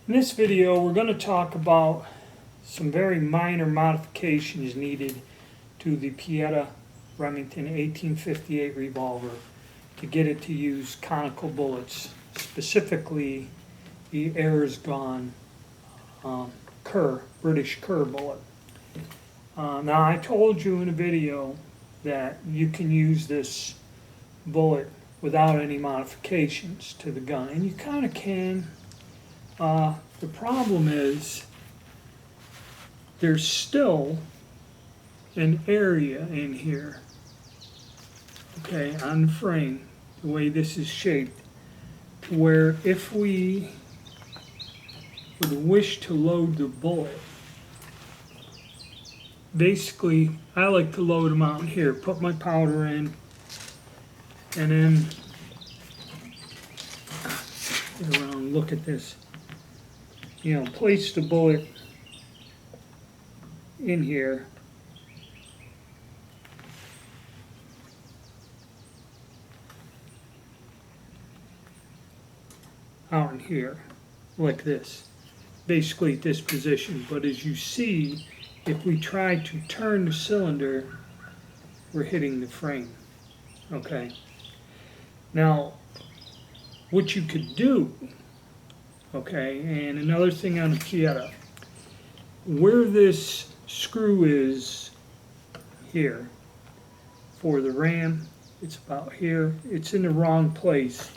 In this video, we're going to talk about some very minor modifications needed to the Pietta Remington 1858 revolver to get it to use conical bullets, specifically the Air's Gone Kerr, British Kerr bullet. Now, I told you in a video that you can use this bullet without any modifications to the gun, and you kind of can. The problem is there's still an area in here, okay, on the frame, the way this is shaped, where if we would wish to load the bullet, basically I like to load them out here, put my powder in, and then get around, look at this. Place the bullet in here. Out in here, like this. Basically at this position. But as you see, if we try to turn the cylinder, we're hitting the frame. Okay. Now, what you could do, okay, and another thing on the Pietta, where this screw is here for the ram, it's about here, it's in the wrong place,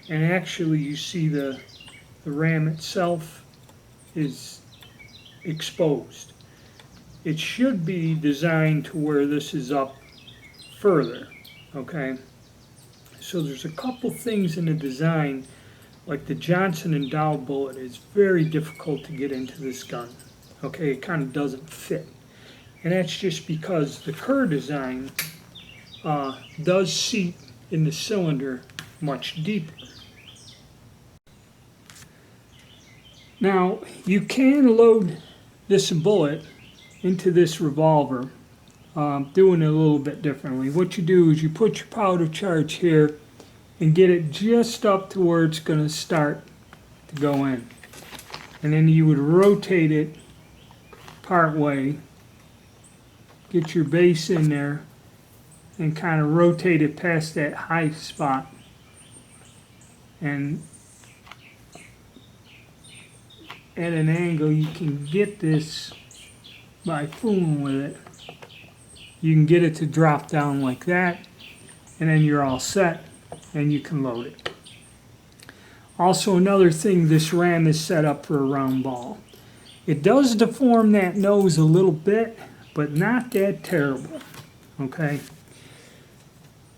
and actually you see the ram itself is exposed. It should be designed to where this is up further, okay? So there's a couple things in the design, like the Johnson & Dow bullet is very difficult to get into this gun. Okay, it kind of doesn't fit. And that's just because the Kerr design does seat in the cylinder much deeper. Now, you can load this bullet into this revolver, doing it a little bit differently. What you do is you put your powder charge here and get it just up to where it's going to start to go in. And then you would rotate it part way, get your base in there, and kind of rotate it past that high spot. And at an angle, you can get this by fooling with it. You can get it to drop down like that, and then you're all set. And you can load it. Also, another thing, this ram is set up for a round ball. It does deform that nose a little bit, but not that terrible, okay?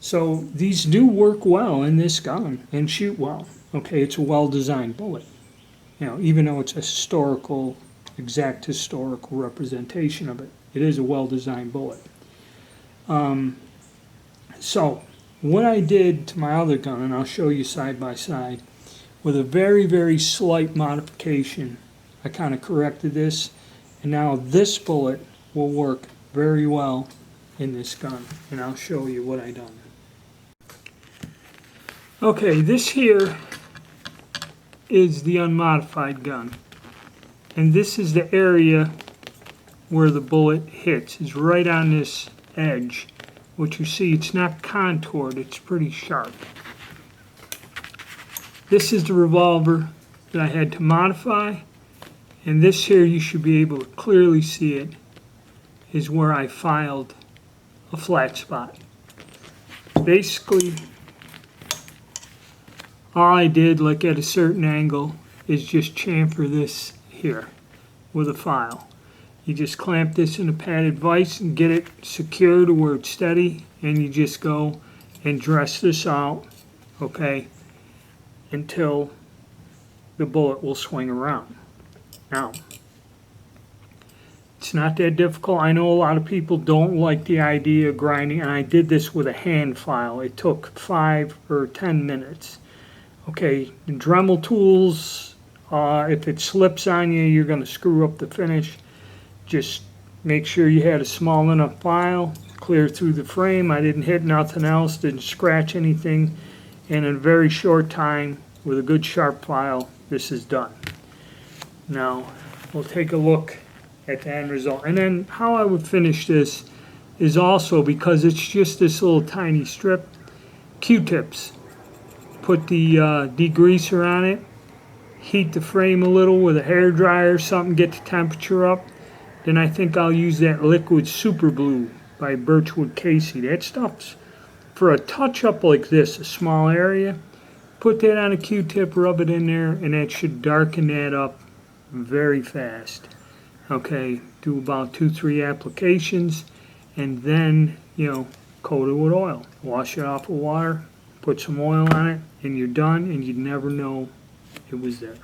So these do work well in this gun and shoot well, okay? It's a well-designed bullet. Even though it's a exact historical representation of it, it is a well-designed bullet. So what I did to my other gun, and I'll show you side by side, with a very, very slight modification, I kind of corrected this, and now this bullet will work very well in this gun, and I'll show you what I done. Okay, this here is the unmodified gun, and this is the area where the bullet hits. It's right on this edge. What you see, it's not contoured, it's pretty sharp. This is the revolver that I had to modify, and this here, you should be able to clearly see it, is where I filed a flat spot. Basically, all I did, like at a certain angle, is just chamfer this here with a file. You just clamp this in a padded vise and get it secure to where it's steady, and you just go and dress this out, okay, until the bullet will swing around. Now, it's not that difficult. I know a lot of people don't like the idea of grinding, and I did this with a hand file. It took 5 or 10 minutes. Okay, the Dremel tools, if it slips on you, you're going to screw up the finish. Just make sure you had a small enough file, clear through the frame. I didn't hit nothing else, didn't scratch anything. And in a very short time, with a good sharp file, this is done. Now we'll take a look at the end result. And then how I would finish this is also, because it's just this little tiny strip, Q-tips. Put the degreaser on it, heat the frame a little with a hair dryer or something, get the temperature up. Then I think I'll use that liquid super glue by Birchwood Casey. That stuff's for a touch-up like this, a small area. Put that on a Q-tip, rub it in there, and that should darken that up very fast. Okay, do about 2-3 applications, and then, coat it with oil. Wash it off with water, put some oil on it, and you're done, and you'd never know it was there.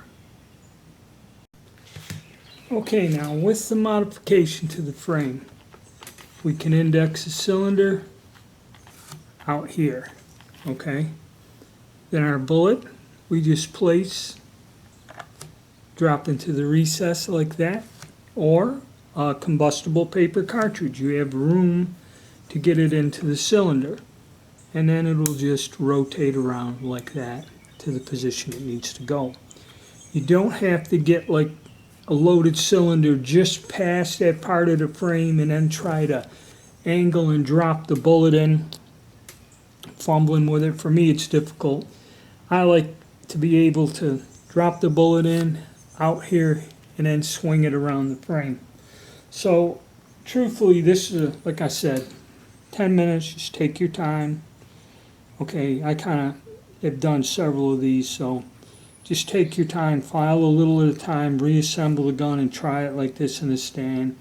Okay, now with the modification to the frame, we can index the cylinder out here, okay? Then our bullet, we just place, drop into the recess like that, or a combustible paper cartridge. You have room to get it into the cylinder, and then it'll just rotate around like that to the position it needs to go. You don't have to get like a loaded cylinder just past that part of the frame and then try to angle and drop the bullet in, fumbling with it. For me, it's difficult. I like to be able to drop the bullet in out here and then swing it around the frame. So truthfully, this is, like I said, 10 minutes, just take your time. Okay, I kind of have done several of these, so just take your time, file a little at a time, reassemble the gun and try it like this in the stand.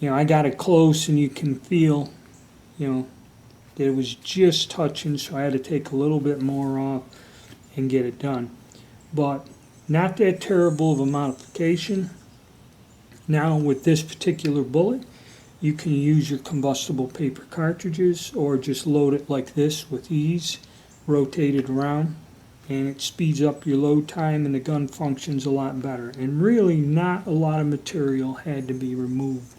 I got it close and you can feel, that it was just touching, so I had to take a little bit more off and get it done. But not that terrible of a modification. Now with this particular bullet, you can use your combustible paper cartridges or just load it like this with ease, rotate it around, and it speeds up your load time and the gun functions a lot better. And really not a lot of material had to be removed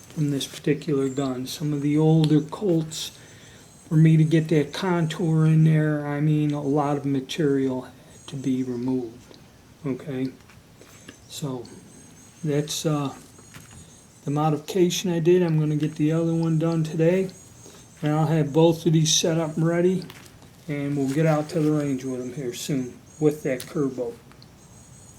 from this particular gun. Some of the older Colts, for me to get that contour in there, I mean, a lot of material had to be removed. Okay, so that's the modification I did. I'm going to get the other one done today, and I'll have both of these set up and ready, and we'll get out to the range with them here soon with that Kerr boat.